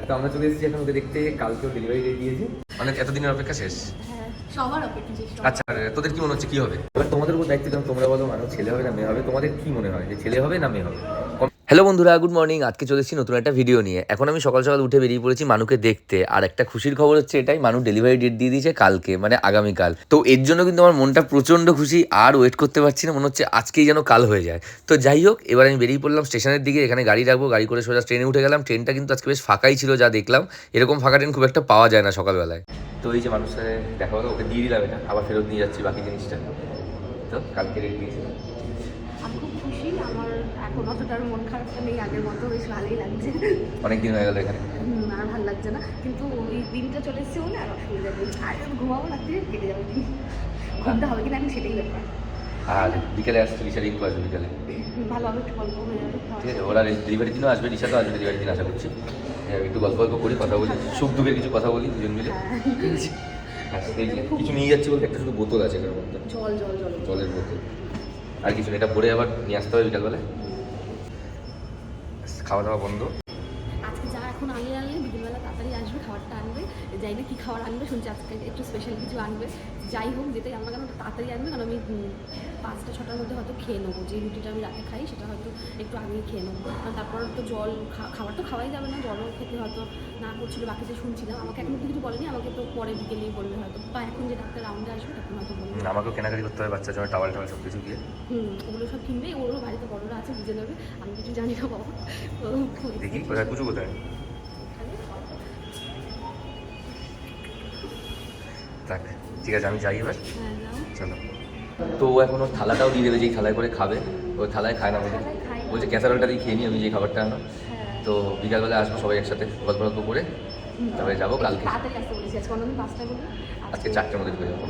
তো আমরা চলে এসেছি এখন ওকে দেখতে। কালকেও ডেলিভারি ডেট দিয়েছে, মানে এতদিনের অপেক্ষা শেষ। সবার অপেক্ষা শেষ। আচ্ছা, তোদের কি মনে হচ্ছে কি হবে? এবার তোমাদের উপর দায়িত্ব দিলাম, তোমরা বলো মানুষ ছেলে হবে না মেয়ে হবে, তোমাদের কি মনে হয় যে ছেলে হবে না মেয়ে হবে? হ্যালো বন্ধুরা, গুড মর্নিং। আজকে চলে এসেছি নতুন একটা ভিডিও নিয়ে। এখন আমি সকাল সকাল উঠে বেরিয়ে পড়েছি মানুকে দেখতে। আর একটা খুশির খবর হচ্ছে এটাই, মানু ডেলিভারি ডেট দিয়ে দিয়েছে কালকে, মানে আগামীকাল। তো এর জন্য কিন্তু আমার মনটা প্রচণ্ড খুশি, আর ওয়েট করতে পারছি না, মনে হচ্ছে আজকেই যেন কাল হয়ে যায়। তো যাই হোক, এবার আমি বেরিয়ে পড়লাম স্টেশনের দিকে। এখানে গাড়ি রাখবো, গাড়ি করে সোজা ট্রেনে উঠে গেলাম। ট্রেনটা কিন্তু আজকে বেশ ফাঁকাই ছিল যা দেখলাম। এরকম ফাঁকা ট্রেন খুব একটা পাওয়া যায় না সকালবেলায়। তো এই যে মানুষের দেখা হলো, ওকে দিয়ে দিলাম এটা, আবার ফেরত নিয়ে যাচ্ছি বাকি জিনিসটা। তো কালকে রেট দিয়েছি। আমি খুব খুশি, আমার এখন অতটার মন খারাপটা নেই, আগের মতো বেশ ভালোই লাগছে। অনেকদিন হয়ে গেল এখানে, আর ভালো লাগছে না, কিন্তু এই দিনটা চলে এসছে বলে আর অসুবিধা নেই। আর ঘুমাবো, রাত্রে কেটে যাবে দিন। ঘুমতে হবে কিনা এখন সেটাই ব্যাপার। আর বিকেলে আসছে রিসা, রিঙ্কু আসবে বিকেলে। ভালো হবে, একটু গল্প হয়ে যাবে। ঠিক আছে, ওরা ডেলিভারি দিনও আসবে, রিসা তো আসবে ডেলিভারি দিন আশা করছি। একটু গল্প গল্প করি, কথা বলি, সুখ দুঃখের কিছু কথা বলি দুজন মিলে। কিছু নিয়ে যাচ্ছি বলতে একটা শুধু বোতল আছে এটার মধ্যে, জলের বোতল, আর কিছু এটা ভরে আবার নিয়ে আসতে হবে বিকালবেলায়। খাওয়া দাওয়া বন্ধ আজকে যা এখন আনলে বিকেলবেলা তাড়াতাড়ি আসবে, খাবারটা আনবে। যাই না কি খাবার আনবে, শুনছি আজকে একটু স্পেশাল কিছু আনবে। যাই হোক, যেটাই আমরা কেন তাড়াতাড়ি আনবে, কারণ আমি 5টা-6টার মধ্যে হয়তো খেয়ে নেবো। যে রুটিটা আমি রাতে খাই সেটা হয়তো একটু আগেই খেয়ে নেবো, কারণ তারপর তো জল খাবার তো খাওয়াই যাবে না, জলও খেতে হয়তো না করছিল। বাকিতে শুনছিলাম, আমাকে এখন কিছু বলেনি, আমাকে তো পরে বিকেলেই বলবে হয়তো, বা এখন যে ডাক্তার রাউন্ডে আসবে তখন হয়তো বলবে। আমাকেও কেনাকাটি করতে হবে, বাচ্চা জন্য টাওয়াল টাওয়াল সব কিছু গিয়ে। ওগুলো সব কিনবে, ওরও বাড়িতে বড়রা আছে, বুঝে নেবে। আমি কিছু জানি না বাবা। দেখি কোথায় পুজো কোথায়। থাক, ঠিক আছে, আমি যাই এবার। চলো। তো ও এখন ওর থালাটাও দিয়ে দেবে, যেই থালায় করে খাবে। ওই থালায় খায় না বলছে, বলছে ক্যাসারোলটা দিয়ে খেয়ে নিই আমি যে খাবারটা আনো। তো বিকালবেলা আসবো সবাই একসাথে গল্প গল্প করে, তারপরে যাবো কালকে। আজকে 4টের মধ্যে ঢুকে যাবো।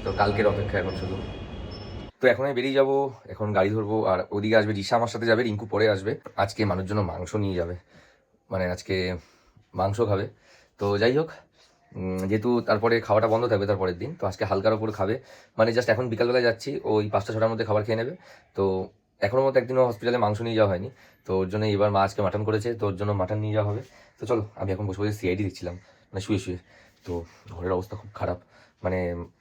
তো কালকের অপেক্ষা এখন শুধু। তো এখন আমি বেরিয়ে যাবো, এখন গাড়ি ধরবো। আর ওদিকে আসবে রিসা আমার সাথে যাবে, রিঙ্কু পরে আসবে। আজকে মানুষের জন্য মাংস নিয়ে যাবে, মানে আজকে মাংস খাবে। তো যাই হোক, যেহেতু তারপরে খাওয়াটা বন্ধ থাকবে তারপরের দিন, তো আজকে হালকার ওপর খাবে। মানে জাস্ট এখন বিকালবেলায় যাচ্ছি, ওই 5টা-6টার মধ্যে খাবার খেয়ে নেবে। তো এখনো মতো একদিনও হসপিটালে মাংস নিয়ে যাওয়া হয়নি, তো ওর জন্য এবার মা আজকে মাটন করেছে, তো ওর জন্য মাটন নিয়ে যাওয়া হবে। তো চলো, আমি এখন বসে বসে সিআইডি দেখছিলাম, মানে শুয়ে শুয়ে। তো ঘরের অবস্থা খুব খারাপ, মানে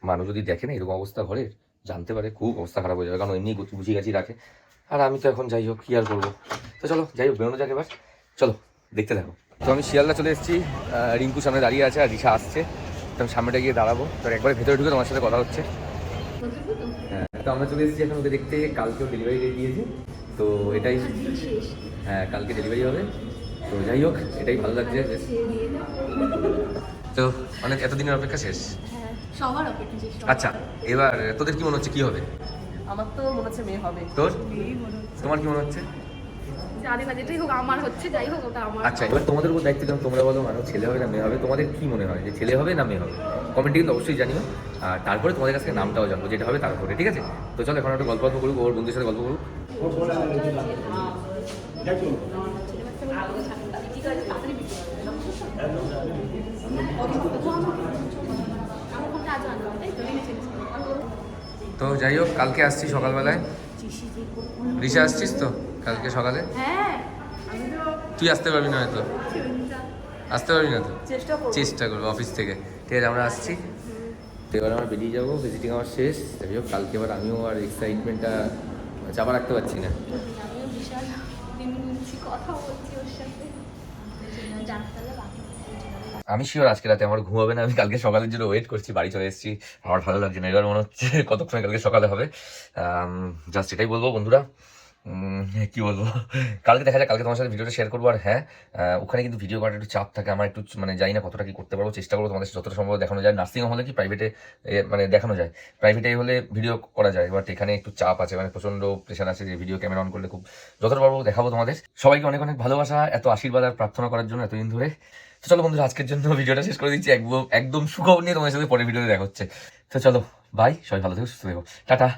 মানুষ যদি দেখে না এরকম অবস্থা ঘরের, জানতে পারে খুব অবস্থা খারাপ হয়ে যাবে, কারণ এমনি গুছিয়ে গাছি রাখে। আর আমি তো এখন যাই হোক কী আর করবো। তো চলো যাই হোক, বেরোনো যাক এবার, চলো দেখতে থাকো। তো আমি শিয়ালদা চলে এসেছি, রিঙ্কু সামনে দাঁড়িয়ে আছে আর রিসা আসছে। তো আমি সামনেটা গিয়ে দাঁড়াবো, তো একবারে ভেতরে ঢুকে তোমার সাথে কথা হচ্ছে। হ্যাঁ, তো আমরা চলে এসেছি এখন ওকে দেখতে। কালকেও ডেলিভারি ডেট দিয়েছে, তো এটাই, হ্যাঁ কালকে ডেলিভারি হবে। তো যাই হোক, এটাই ভালো লাগছে। তো অনেক এতদিনের অপেক্ষা শেষ। সবার অপেক্ষা শেষ। আচ্ছা, এবার তোদের কি মনে হচ্ছে কি হবে? আমার তো মনে হচ্ছে মেয়ে হবে। তোর? তোমার কি মনে হচ্ছে? জানি না, যেটাই হোক আমার হচ্ছে, যাই হোক ওটা আমার। আচ্ছা, এবার তোমাদের উপর দায়িত্ব দিলাম, তোমরা বলো মানুষ ছেলে হবে না মেয়ে হবে, তোমাদের কি মনে হয় যে ছেলে হবে না মেয়ে হবে? কমেন্টে কিন্তু অবশ্যই জানিও। আর তারপরে তোমাদের কাছে নামটাও জানবো, যেটা হবে তারপরে, ঠিক আছে? তো চলো এখন একটা গল্প করুক, ওর বন্ধুদের সাথে গল্প করুক। তো যাই হোক, কালকে আসছি সকালবেলায়। রিসা আসছিস তো কালকে সকালে? তুই আসতে পারবি না হয়তো, আসতে পারবি না তো, চেষ্টা করবো অফিস থেকে। ঠিক আছে, আমরা আসছি। তো এবার আমরা বেরিয়ে যাবো, ভিজিটিং আমার শেষ। যাই হোক, কালকে এবার আমিও আর এক্সাইটমেন্টটা চাপা রাখতে পারছি না। আমি শিওর আজকে রাতে আমার ঘুম হবে না, আমি কালকে সকালের জন্য ওয়েট করছি। বাড়ি চলে এসেছি, আমার ভালো লাগছে না, এবার মনে হচ্ছে কতক্ষণ কালকে সকালে হবে। জাস্ট এটাই বলবো বন্ধুরা, কি বলবো, কালকে দেখা যায়, কালকে তোমার সাথে ভিডিওটা শেয়ার করবো। আর হ্যাঁ, ওখানে কিন্তু ভিডিও করার একটু চাপ থাকে, আমার একটু মানে জানি না কতটা কি করতে পারবো, চেষ্টা করবো তোমাদের যতটা সম্ভব দেখানো যায়। নার্সিং হলে কি প্রাইভেটে মানে দেখানো যায়, প্রাইভেটে হলে ভিডিও করা যায়, বাট এখানে একটু চাপ আছে, মানে প্রচন্ড প্রেশার আছে যে ভিডিও ক্যামেরা অন করলে খুব যতটা পারবো দেখাবো তোমাদের। সবাইকে অনেক অনেক ভালোবাসা, এত আশীর্বাদ আর প্রার্থনা করার জন্য এতদিন ধরে। তো চলো বন্ধুরা, আজকের জন্য ভিডিওটা শেষ করে দিচ্ছি, একদম সুখবর নিয়ে তোমাদের সাথে পরের ভিডিওতে দেখা হচ্ছে। তো চলো, বাই, সবাই ভালো থেকো, সুস্থ থেকো, টাটা।